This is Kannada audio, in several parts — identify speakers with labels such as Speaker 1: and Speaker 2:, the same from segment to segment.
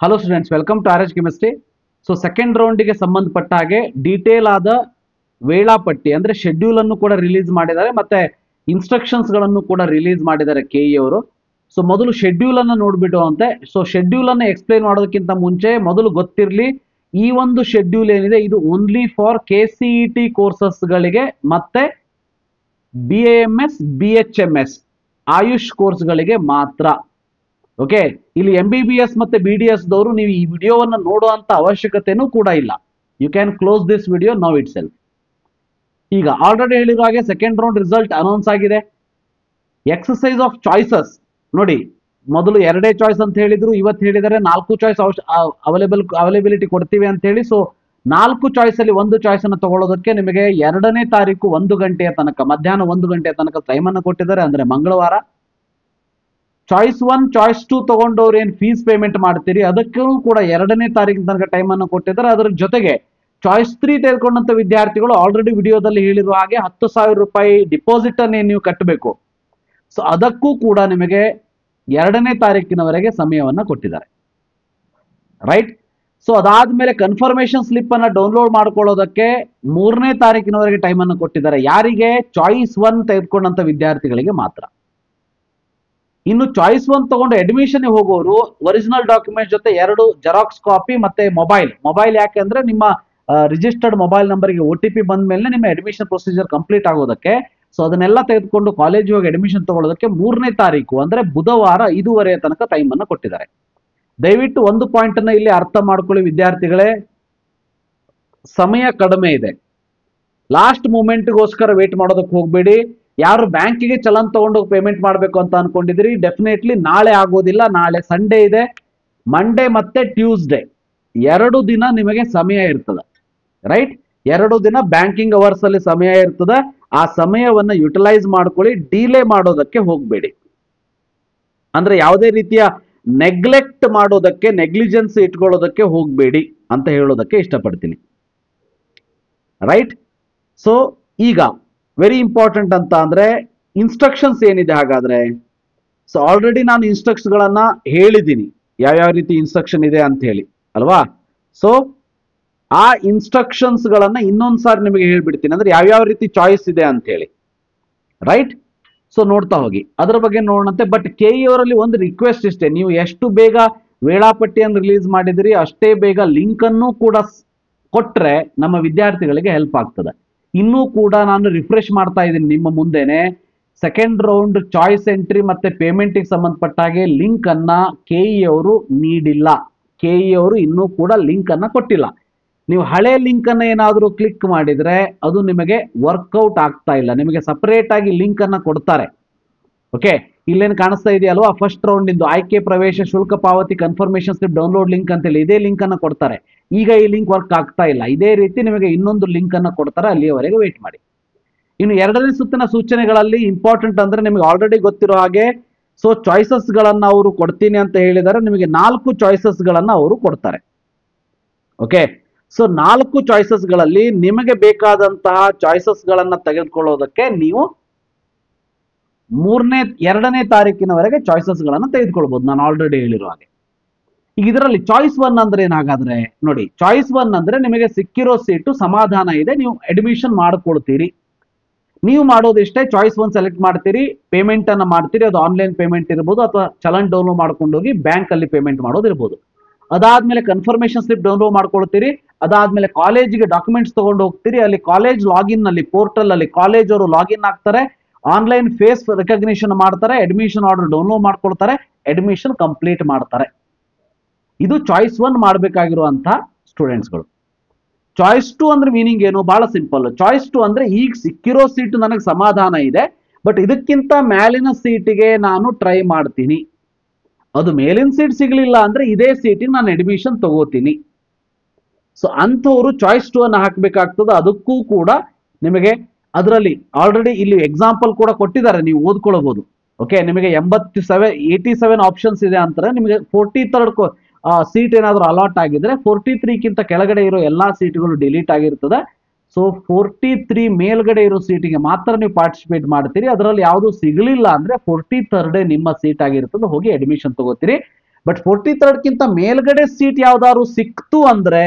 Speaker 1: Hello students, welcome to R H chemistry. So second ರೌಂಡಿಗೆ ಸಂಬಂಧಪಟ್ಟ ಹಾಗೆ ಡೀಟೇಲ್ ಆದ ವೇಳಾಪಟ್ಟಿ ಅಂದ್ರೆ ಶೆಡ್ಯೂಲ್ ಅನ್ನು ಕೂಡ ರಿಲೀಸ್ ಮಾಡಿದ್ದಾರೆ, ಮತ್ತೆ ಇನ್ಸ್ಟ್ರಕ್ಷನ್ಸ್ ಗಳನ್ನು ಕೂಡ ರಿಲೀಸ್ ಮಾಡಿದ್ದಾರೆ ಕೆಇ ಅವರು. ಸೊ ಮೊದಲು ಶೆಡ್ಯೂಲ್ ಅನ್ನು ನೋಡ್ಬಿಟ್ಟು ಅಂತೆ. ಸೊ ಶೆಡ್ಯೂಲ್ ಅನ್ನು ಎಕ್ಸ್ಪ್ಲೈನ್ ಮಾಡೋದಕ್ಕಿಂತ ಮುಂಚೆ ಮೊದಲು ಗೊತ್ತಿರಲಿ, ಈ ಒಂದು ಶೆಡ್ಯೂಲ್ ಏನಿದೆ ಇದು ಓನ್ಲಿ ಫಾರ್ KCET ಕೋರ್ಸಸ್ ಗಳಿಗೆ ಮತ್ತೆ BAMS BHMS ಆಯುಷ್ ಕೋರ್ಸ್ಗಳಿಗೆ ಮಾತ್ರ. ಓಕೆ, ಇಲ್ಲಿ MBBS ಮತ್ತೆ BDS ದವರು ನೀವು ಈ ವಿಡಿಯೋವನ್ನು ನೋಡುವಂತ ಅವಶ್ಯಕತೆನೂ ಕೂಡ ಇಲ್ಲ. You can close this video now ಇಟ್ ಸೆಲ್ಫ್. ಈಗ ಆಲ್ರೆಡಿ ಹೇಳಿರೋ ಹಾಗೆ ಸೆಕೆಂಡ್ ರೌಂಡ್ ರಿಸಲ್ಟ್ ಅನೌನ್ಸ್ ಆಗಿದೆ. ಎಕ್ಸಸೈಸ್ ಆಫ್ ಚಾಯ್ಸಸ್ ನೋಡಿ, ಮೊದಲು ಎರಡೇ ಚಾಯ್ಸ್ ಅಂತ ಹೇಳಿದ್ರು, ಇವತ್ತು ಹೇಳಿದರೆ 4 ಚಾಯ್ಸ್ ಅವೈಲೇಬಿಲಿಟಿ ಕೊಡ್ತೀವಿ ಅಂತ ಹೇಳಿ. ಸೊ 4 ಚಾಯ್ಸ್ ಅಲ್ಲಿ ಒಂದು ಚಾಯ್ಸ್ ಅನ್ನು ತಗೊಳ್ಳೋದಕ್ಕೆ ನಿಮಗೆ 2ನೇ ತಾರೀಕು 1 ಗಂಟೆಯ ತನಕ, ಮಧ್ಯಾಹ್ನ 1 ಗಂಟೆಯ ತನಕ ಟೈಮ್ ಅನ್ನು ಕೊಟ್ಟಿದ್ದಾರೆ, ಅಂದ್ರೆ ಮಂಗಳವಾರ. ಚಾಯ್ಸ್ 1 ಚಾಯ್ಸ್ 2 ತಗೊಂಡವ್ರು ಏನ್ ಫೀಸ್ ಪೇಮೆಂಟ್ ಮಾಡ್ತೀರಿ ಅದಕ್ಕೂ ಕೂಡ 2ನೇ ತಾರೀಕಿನ ತನಕ ಟೈಮ್ ಅನ್ನು ಕೊಟ್ಟಿದ್ದಾರೆ. ಅದರ ಜೊತೆಗೆ ಚಾಯ್ಸ್ 3 ತೆಗೆದುಕೊಂಡಂತ ವಿದ್ಯಾರ್ಥಿಗಳು ಆಲ್ರೆಡಿ ವಿಡಿಯೋದಲ್ಲಿ ಹೇಳಿರುವ ಹಾಗೆ 10,000 ರೂಪಾಯಿ ಡಿಪಾಸಿಟ್ ಅನ್ನೇ ನೀವು ಕಟ್ಟಬೇಕು. ಸೊ ಅದಕ್ಕೂ ಕೂಡ ನಿಮಗೆ 2ನೇ ತಾರೀಕಿನವರೆಗೆ ಸಮಯವನ್ನ ಕೊಟ್ಟಿದ್ದಾರೆ, ರೈಟ್. ಸೊ ಅದಾದ್ಮೇಲೆ ಕನ್ಫರ್ಮೇಶನ್ ಸ್ಲಿಪ್ ಅನ್ನ ಡೌನ್ಲೋಡ್ ಮಾಡ್ಕೊಳ್ಳೋದಕ್ಕೆ 3ನೇ ತಾರೀಕಿನವರೆಗೆ ಟೈಮ್ ಅನ್ನು ಕೊಟ್ಟಿದ್ದಾರೆ. ಯಾರಿಗೆ? ಚಾಯ್ಸ್ 1 ತೆಗೆದುಕೊಂಡಂತ ವಿದ್ಯಾರ್ಥಿಗಳಿಗೆ ಮಾತ್ರ. ಇನ್ನು ಚಾಯ್ಸ್ 1 ತಗೊಂಡು ಅಡ್ಮಿಷನ್ ಹೋಗೋರು ಒರಿಜಿನಲ್ ಡಾಕ್ಯುಮೆಂಟ್ ಜೊತೆ 2 ಜೆರಾಕ್ಸ್ ಕಾಪಿ ಮತ್ತೆ ಮೊಬೈಲ್ ಯಾಕೆಂದ್ರೆ ನಿಮ್ಮ ರಿಜಿಸ್ಟರ್ಡ್ ಮೊಬೈಲ್ ನಂಬರ್ಗೆ OTP ಬಂದ ಮೇಲೆ ನಿಮ್ಮ ಅಡ್ಮಿಷನ್ ಪ್ರೊಸೀಜರ್ ಕಂಪ್ಲೀಟ್ ಆಗೋದಕ್ಕೆ. ಸೊ ಅದನ್ನೆಲ್ಲ ತೆಗೆದುಕೊಂಡು ಕಾಲೇಜಿಗೆ ಹೋಗಿ ಅಡ್ಮಿಷನ್ ತಗೊಳ್ಳೋದಕ್ಕೆ 3ನೇ ತಾರೀಕು ಅಂದ್ರೆ ಬುಧವಾರ 5:30 ತನಕ ಟೈಮ್ ಅನ್ನು ಕೊಟ್ಟಿದ್ದಾರೆ. ದಯವಿಟ್ಟು ಒಂದು ಪಾಯಿಂಟ್ ಅನ್ನ ಇಲ್ಲಿ ಅರ್ಥ ಮಾಡ್ಕೊಳ್ಳಿ ವಿದ್ಯಾರ್ಥಿಗಳೇ, ಸಮಯ ಕಡಿಮೆ ಇದೆ. ಲಾಸ್ಟ್ ಮೂಮೆಂಟ್ಗೋಸ್ಕರ ವೇಟ್ ಮಾಡೋದಕ್ಕೆ ಹೋಗ್ಬೇಡಿ. ಯಾರು ಬ್ಯಾಂಕಿಗೆ ಚಲನ್ ತಗೊಂಡು ಪೇಮೆಂಟ್ ಮಾಡಬೇಕು ಅಂತ ಅನ್ಕೊಂಡಿದ್ರಿ, ಡೆಫಿನೆಟ್ಲಿ ನಾಳೆ ಆಗೋದಿಲ್ಲ. ನಾಳೆ ಸಂಡೇ ಇದೆ, ಮಂಡೇ ಮತ್ತೆ ಟ್ಯೂಸ್ಡೇ 2 ದಿನ ನಿಮಗೆ ಸಮಯ ಇರ್ತದೆ, ರೈಟ್. 2 ದಿನ ಬ್ಯಾಂಕಿಂಗ್ ಅವರ್ಸ್ ಅಲ್ಲಿ ಸಮಯ ಇರ್ತದೆ. ಆ ಸಮಯವನ್ನ ಯುಟಿಲೈಸ್ ಮಾಡ್ಕೊಳ್ಳಿ, ಡಿಲೇ ಮಾಡೋದಕ್ಕೆ ಹೋಗ್ಬೇಡಿ. ಅಂದ್ರೆ ಯಾವುದೇ ರೀತಿಯ ನೆಗ್ಲೆಕ್ಟ್ ಮಾಡೋದಕ್ಕೆ, ನೆಗ್ಲಿಜೆನ್ಸ್ ಇಟ್ಕೊಳ್ಳೋದಕ್ಕೆ ಹೋಗ್ಬೇಡಿ ಅಂತ ಹೇಳೋದಕ್ಕೆ ಇಷ್ಟಪಡ್ತೀನಿ, ರೈಟ್. ಸೊ ಈಗ ವೆರಿ ಇಂಪಾರ್ಟೆಂಟ್ ಅಂತ ಅಂದ್ರೆ ಇನ್ಸ್ಟ್ರಕ್ಷನ್ಸ್ ಏನಿದೆ ಹಾಗಾದ್ರೆ. ಸೊ ಆಲ್ರೆಡಿ ನಾನು ಇನ್ಸ್ಟ್ರಕ್ಷನ್ ಗಳನ್ನ ಹೇಳಿದ್ದೀನಿ, ಯಾವ್ಯಾವ ರೀತಿ ಇನ್ಸ್ಟ್ರಕ್ಷನ್ ಇದೆ ಅಂತ ಹೇಳಿ ಅಲ್ವಾ. ಸೊ ಆ ಇನ್ಸ್ಟ್ರಕ್ಷನ್ಸ್ ಗಳನ್ನ ಇನ್ನೊಂದ್ಸಾರಿ ನಿಮಗೆ ಹೇಳ್ಬಿಡ್ತೀನಿ, ಅಂದ್ರೆ ಯಾವ್ಯಾವ ರೀತಿ ಚಾಯ್ಸ್ ಇದೆ ಅಂತ ಹೇಳಿ, ರೈಟ್. ಸೊ ನೋಡ್ತಾ ಹೋಗಿ, ಅದರ ಬಗ್ಗೆ ನೋಡೋಣಂತೆ. ಬಟ್ KE ಅವರಲ್ಲಿ ಒಂದು ರಿಕ್ವೆಸ್ಟ್ ಇಷ್ಟೇ, ನೀವು ಎಷ್ಟು ಬೇಗ ವೇಳಾಪಟ್ಟಿಯನ್ನು ರಿಲೀಸ್ ಮಾಡಿದಿರಿ ಅಷ್ಟೇ ಬೇಗ ಲಿಂಕ್ ಅನ್ನು ಕೂಡ ಕೊಟ್ರೆ ನಮ್ಮ ವಿದ್ಯಾರ್ಥಿಗಳಿಗೆ ಹೆಲ್ಪ್ ಆಗ್ತದೆ. ಇನ್ನೂ ಕೂಡ ನಾನು ರಿಫ್ರೆಶ್ ಮಾಡ್ತಾ ಇದ್ದೀನಿ ನಿಮ್ಮ ಮುಂದೆನೆ. ಸೆಕೆಂಡ್ ರೌಂಡ್ ಚಾಯ್ಸ್ ಎಂಟ್ರಿ ಮತ್ತೆ ಪೇಮೆಂಟ್ಗೆ ಸಂಬಂಧಪಟ್ಟ ಹಾಗೆ ಲಿಂಕ್ ಅನ್ನ KE ಅವರು ನೀಡಿಲ್ಲ. KE ಅವರು ಇನ್ನೂ ಕೂಡ ಲಿಂಕ್ ಅನ್ನ ಕೊಟ್ಟಿಲ್ಲ. ನೀವು ಹಳೆ ಲಿಂಕ್ ಅನ್ನ ಏನಾದರೂ ಕ್ಲಿಕ್ ಮಾಡಿದ್ರೆ ಅದು ನಿಮಗೆ ವರ್ಕೌಟ್ ಆಗ್ತಾ ಇಲ್ಲ. ನಿಮಗೆ ಸಪರೇಟ್ ಆಗಿ ಲಿಂಕ್ ಅನ್ನ ಕೊಡ್ತಾರೆ. ಓಕೆ, ಇಲ್ಲೇನು ಕಾಣಿಸ್ತಾ ಇದೆಯಲ್ವಾ, ಫಸ್ಟ್ ರೌಂಡ್ ಇಂದು ಆಯ್ಕೆ ಪ್ರವೇಶ ಶುಲ್ಕ ಪಾವತಿ ಕನ್ಫರ್ಮೇಶನ್ ಸ್ಲಿಪ್ ಡೌನ್ಲೋಡ್ ಲಿಂಕ್ ಅಂತೇಳಿ ಇದೇ ಲಿಂಕ್ ಅನ್ನ ಕೊಡ್ತಾರೆ. ಈಗ ಈ ಲಿಂಕ್ ವರ್ಕ್ ಆಗ್ತಾ ಇಲ್ಲ. ಇದೇ ರೀತಿ ನಿಮಗೆ ಇನ್ನೊಂದು ಲಿಂಕ್ ಅನ್ನ ಕೊಡ್ತಾರೆ, ಅಲ್ಲಿಯವರೆಗೆ ವೇಟ್ ಮಾಡಿ. ಇನ್ನು 2ನೇ ಸುತ್ತಿನ ಸೂಚನೆಗಳಲ್ಲಿ ಇಂಪಾರ್ಟೆಂಟ್ ಅಂದ್ರೆ ನಿಮಗೆ ಆಲ್ರೆಡಿ ಗೊತ್ತಿರೋ ಹಾಗೆ, ಸೊ ಚಾಯ್ಸಸ್ ಗಳನ್ನ ಅವರು ಕೊಡ್ತೀನಿ ಅಂತ ಹೇಳಿದರೆ ನಿಮಗೆ 4 ಚಾಯ್ಸಸ್ ಗಳನ್ನ ಅವರು ಕೊಡ್ತಾರೆ. ಓಕೆ, ಸೊ 4 ಚಾಯ್ಸಸ್ ಗಳಲ್ಲಿ ನಿಮಗೆ ಬೇಕಾದಂತಹ ಚಾಯ್ಸಸ್ ಗಳನ್ನ ತೆಗೆದುಕೊಳ್ಳೋದಕ್ಕೆ ನೀವು 2ನೇ ತಾರೀಕಿನವರೆಗೆ ಚಾಯ್ಸಸ್ ಗಳನ್ನ ತೆಗೆದುಕೊಳ್ಬಹುದು, ನಾನು ಆಲ್ರೆಡಿ ಹೇಳಿರೋ ಹಾಗೆ. ಈಗ ಇದರಲ್ಲಿ ಚಾಯ್ಸ್ 1 ಅಂದ್ರೆ ಏನಾಗಾದ್ರೆ ನೋಡಿ, ಚಾಯ್ಸ್ 1 ಅಂದ್ರೆ ನಿಮಗೆ ಸಿಕ್ಕಿರೋ ಸೀಟು ಸಮಾಧಾನ ಇದೆ, ನೀವು ಅಡ್ಮಿಷನ್ ಮಾಡ್ಕೊಳ್ತೀರಿ. ನೀವು ಮಾಡೋದಿಷ್ಟೇ, ಚಾಯ್ಸ್ 1 ಸೆಲೆಕ್ಟ್ ಮಾಡ್ತೀರಿ, ಪೇಮೆಂಟ್ ಅನ್ನ ಮಾಡ್ತೀರಿ. ಅದು ಆನ್ಲೈನ್ ಪೇಮೆಂಟ್ ಇರ್ಬೋದು ಅಥವಾ ಚಲನ್ ಡೌನ್ಲೋಡ್ ಮಾಡ್ಕೊಂಡು ಹೋಗಿ ಬ್ಯಾಂಕ್ ಅಲ್ಲಿ ಪೇಮೆಂಟ್ ಮಾಡೋದಿರ್ಬೋದು. ಅದಾದ್ಮೇಲೆ ಕನ್ಫರ್ಮೇಶನ್ ಸ್ಲಿಪ್ ಡೌನ್ಲೋಡ್ ಮಾಡ್ಕೊಳ್ತೀರಿ. ಅದಾದ್ಮೇಲೆ ಕಾಲೇಜಿಗೆ ಡಾಕ್ಯುಮೆಂಟ್ಸ್ ತಗೊಂಡು ಹೋಗ್ತೀರಿ. ಅಲ್ಲಿ ಕಾಲೇಜ್ ಲಾಗಿನ್ ನಲ್ಲಿ ಪೋರ್ಟಲ್ ಅಲ್ಲಿ ಕಾಲೇಜ್ ಅವರು ಲಾಗಿನ್ ಆಗ್ತಾರೆ, ಆನ್ಲೈನ್ ಫೇಸ್ ರೆಕಗ್ನಿಷನ್ ಮಾಡ್ತಾರೆ, ಅಡ್ಮಿಷನ್ ಆರ್ಡರ್ ಡೌನ್ಲೋಡ್ ಮಾಡ್ಕೊಳ್ತಾರೆ, ಅಡ್ಮಿಷನ್ ಕಂಪ್ಲೀಟ್ ಮಾಡ್ತಾರೆ. ಇದು ಚಾಯ್ಸ್ 1 ಮಾಡಬೇಕಾಗಿರುವಂತಹ ಸ್ಟೂಡೆಂಟ್ಸ್ಗಳು. ಚಾಯ್ಸ್ 2 ಅಂದ್ರೆ ಮೀನಿಂಗ್ ಏನು? ಬಹಳ ಸಿಂಪಲ್. ಚಾಯ್ಸ್ 2 ಅಂದ್ರೆ ಈಗ ಸಿಕ್ಕಿರೋ ಸೀಟ್ ನನಗೆ ಸಮಾಧಾನ ಇದೆ, ಬಟ್ ಇದಕ್ಕಿಂತ ಮೇಲಿನ ಸೀಟಿಗೆ ನಾನು ಟ್ರೈ ಮಾಡ್ತೀನಿ. ಅದು ಮೇಲಿನ ಸೀಟ್ ಸಿಗಲಿಲ್ಲ ಅಂದ್ರೆ ಇದೇ ಸೀಟಿಗೆ ನಾನು ಅಡ್ಮಿಷನ್ ತಗೋತೀನಿ. ಸೊ ಅಂಥವ್ರು ಚಾಯ್ಸ್ 2 ಅನ್ನು ಹಾಕಬೇಕಾಗ್ತದೆ. ಅದಕ್ಕೂ ಕೂಡ ನಿಮಗೆ ಅದರಲ್ಲಿ ಆಲ್ರೆಡಿ ಇಲ್ಲಿ ಎಕ್ಸಾಂಪಲ್ ಕೂಡ ಕೊಟ್ಟಿದ್ದಾರೆ, ನೀವು ಓದ್ಕೊಳ್ಬಹುದು. ಓಕೆ, ನಿಮಗೆ 87 ಆಪ್ಷನ್ಸ್ ಇದೆ ಅಂತಾರೆ. ನಿಮಗೆ 43rd ಸೀಟ್ ಏನಾದರೂ ಅಲಾಟ್ ಆಗಿದ್ರೆ 43ಕ್ಕಿಂತ ಕೆಳಗಡೆ ಇರೋ ಎಲ್ಲಾ ಸೀಟ್ಗಳು ಡಿಲೀಟ್ ಆಗಿರ್ತದೆ. ಸೊ 43 ಮೇಲ್ಗಡೆ ಇರೋ ಸೀಟಿಗೆ ಮಾತ್ರ ನೀವು ಪಾರ್ಟಿಸಿಪೇಟ್ ಮಾಡ್ತೀರಿ. ಅದರಲ್ಲಿ ಯಾವುದು ಸಿಗಲಿಲ್ಲ ಅಂದ್ರೆ 43rd ನಿಮ್ಮ ಸೀಟ್ ಆಗಿರ್ತದೆ, ಹೋಗಿ ಅಡ್ಮಿಷನ್ ತಗೋತೀರಿ. ಬಟ್ 43ಗಿಂತ ಮೇಲ್ಗಡೆ ಸೀಟ್ ಯಾವ್ದಾದ್ರು ಸಿಕ್ತು ಅಂದ್ರೆ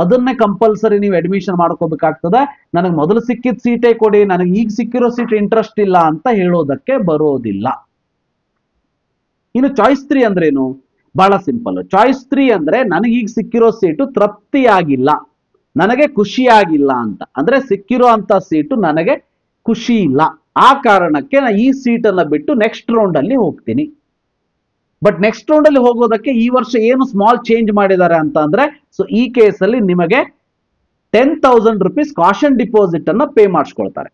Speaker 1: ಅದನ್ನೇ ಕಂಪಲ್ಸರಿ ನೀವು ಅಡ್ಮಿಷನ್ ಮಾಡ್ಕೋಬೇಕಾಗ್ತದೆ. ನನಗೆ ಮೊದಲು ಸಿಕ್ಕಿದ ಸೀಟೇ ಕೊಡಿ, ನನಗೆ ಈಗ ಸಿಕ್ಕಿರೋ ಸೀಟ್ ಇಂಟ್ರೆಸ್ಟ್ ಇಲ್ಲ ಅಂತ ಹೇಳೋದಕ್ಕೆ ಬರೋದಿಲ್ಲ. ಇನ್ನು ಚಾಯ್ಸ್ 3 ಅಂದ್ರೇನು? ಬಹಳ ಸಿಂಪಲ್. ಚಾಯ್ಸ್ 3 ಅಂದ್ರೆ ನನಗೆ ಈಗ ಸಿಕ್ಕಿರೋ ಸೀಟು ತೃಪ್ತಿಯಾಗಿಲ್ಲ, ನನಗೆ ಖುಷಿಯಾಗಿಲ್ಲ ಅಂತ, ಅಂದ್ರೆ ಸಿಕ್ಕಿರೋ ಅಂತ ಸೀಟು ನನಗೆ ಖುಷಿ ಇಲ್ಲ, ಆ ಕಾರಣಕ್ಕೆ ನಾನು ಈ ಸೀಟನ್ನ ಬಿಟ್ಟು ನೆಕ್ಸ್ಟ್ ರೌಂಡ್ ಅಲ್ಲಿ ಹೋಗ್ತೀನಿ. ಬಟ್ ನೆಕ್ಸ್ಟ್ ರೌಂಡ್ ಅಲ್ಲಿ ಹೋಗೋದಕ್ಕೆ ಈ ವರ್ಷ ಏನು ಸ್ಮಾಲ್ ಚೇಂಜ್ ಮಾಡಿದ್ದಾರೆ ಅಂತ ಅಂದ್ರೆ, ಸೊ ಈ ಕೇಸಲ್ಲಿ ನಿಮಗೆ 10,000 rupees ಕಾಷನ್ ಡಿಪಾಸಿಟ್ ಅನ್ನ ಪೇ ಮಾಡಿಸ್ಕೊಳ್ತಾರೆ.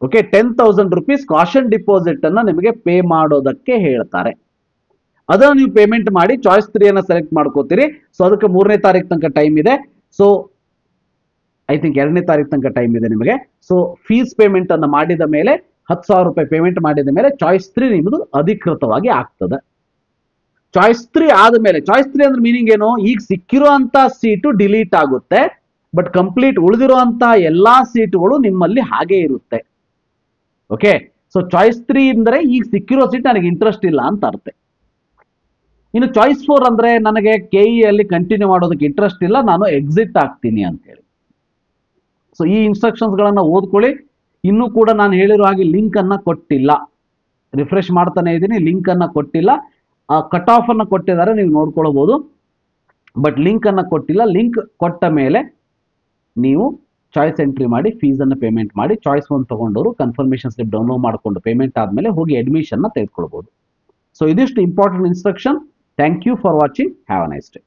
Speaker 1: ಓಕೆ, 10,000 rupees ಕಾಷನ್ ಡಿಪಾಸಿಟ್ ಅನ್ನ ನಿಮಗೆ ಪೇ ಮಾಡೋದಕ್ಕೆ ಹೇಳ್ತಾರೆ. ಅದನ್ನ ನೀವು ಪೇಮೆಂಟ್ ಮಾಡಿ ಚಾಯ್ಸ್ 3 ಅನ್ನ ಸೆಲೆಕ್ಟ್ ಮಾಡ್ಕೋತೀರಿ. ಸೊ ಅದಕ್ಕೆ 3ನೇ ತಾರೀಕು ತನಕ ಟೈಮ್ ಇದೆ. ಸೊ ಐ ಥಿಂಕ್ 2ನೇ ತಾರೀಕು ತನಕ ಟೈಮ್ ಇದೆ ನಿಮಗೆ. ಸೊ ಫೀಸ್ ಪೇಮೆಂಟ್ ಅನ್ನು ಮಾಡಿದ ಮೇಲೆ 10,000 ರೂಪಾಯಿ ಪೇಮೆಂಟ್ ಮಾಡಿದ ಮೇಲೆ ಚಾಯ್ಸ್ 3 ನಿಮ್ಮದು ಅಧಿಕೃತವಾಗಿ ಆಗ್ತದೆ. ಚಾಯ್ಸ್ 3 ಆದ್ಮೇಲೆ, ಚಾಯ್ಸ್ 3 ಅಂದ್ರೆ ಮೀನಿಂಗ್ ಏನು? ಈಗ ಸಿಕ್ಕಿರೋ ಅಂತ ಸೀಟು ಡಿಲೀಟ್ ಆಗುತ್ತೆ, ಬಟ್ ಕಂಪ್ಲೀಟ್ ಉಳಿದಿರೋ ಅಂತ ಎಲ್ಲಾ ಸೀಟುಗಳು ನಿಮ್ಮಲ್ಲಿ ಹಾಗೆ ಇರುತ್ತೆ. ಓಕೆ, ಸೊ ಚಾಯ್ಸ್ 3 ಅಂದ್ರೆ ಈಗ ಸಿಕ್ಕಿರೋ ಸೀಟ್ ನನಗೆ ಇಂಟ್ರೆಸ್ಟ್ ಇಲ್ಲ ಅಂತ ಅರ್ಥ. ಇನ್ನು ಚಾಯ್ಸ್ 4 ಅಂದ್ರೆ ನನಗೆ ಕೆಇ ಅಲ್ಲಿ ಕಂಟಿನ್ಯೂ ಮಾಡೋದಕ್ಕೆ ಇಂಟ್ರೆಸ್ಟ್ ಇಲ್ಲ, ನಾನು ಎಕ್ಸಿಟ್ ಆಗ್ತೀನಿ ಅಂತ ಹೇಳಿ. ಸೊ ಈ ಇನ್ಸ್ಟ್ರಕ್ಷನ್ಸ್ ಗಳನ್ನ ಓದ್ಕೊಳ್ಳಿ. ಇನ್ನೂ ಕೂಡ ನಾನು ಹೇಳಿರೋ ಹಾಗೆ ಲಿಂಕ್ ಅನ್ನ ಕೊಟ್ಟಿಲ್ಲ, ರಿಫ್ರೆಶ್ ಮಾಡ್ತಾನೆ ಇದ್ದೀನಿ, ಲಿಂಕ್ ಅನ್ನ ಕೊಟ್ಟಿಲ್ಲ. ಕಟ್ ಆಫ್ ಅನ್ನ ಕೊಟ್ಟಿದ್ದಾರೆ, ನೀವು ನೋಡ್ಕೊಳ್ಬಹುದು, ಬಟ್ ಲಿಂಕ್ ಅನ್ನ ಕೊಟ್ಟಿಲ್ಲ. ಲಿಂಕ್ ಕೊಟ್ಟ ಮೇಲೆ ನೀವು ಚಾಯ್ಸ್ ಎಂಟ್ರಿ ಮಾಡಿ ಫೀಸ್ ಅನ್ನು ಪೇಮೆಂಟ್ ಮಾಡಿ ಚಾಯ್ಸ್ 1 ತಗೊಂಡವರು ಕನ್ಫರ್ಮೇಶನ್ ಸ್ಲಿಪ್ ಡೌನ್ಲೋಡ್ ಮಾಡಿಕೊಂಡು ಪೇಮೆಂಟ್ ಆದ್ಮೇಲೆ ಹೋಗಿ ಅಡ್ಮಿಷನ್ ನ ತೆಗೆದುಕೊಳ್ಬಹುದು. ಸೊ ಇದಿಷ್ಟು important instruction. Thank you for watching. Have a nice day.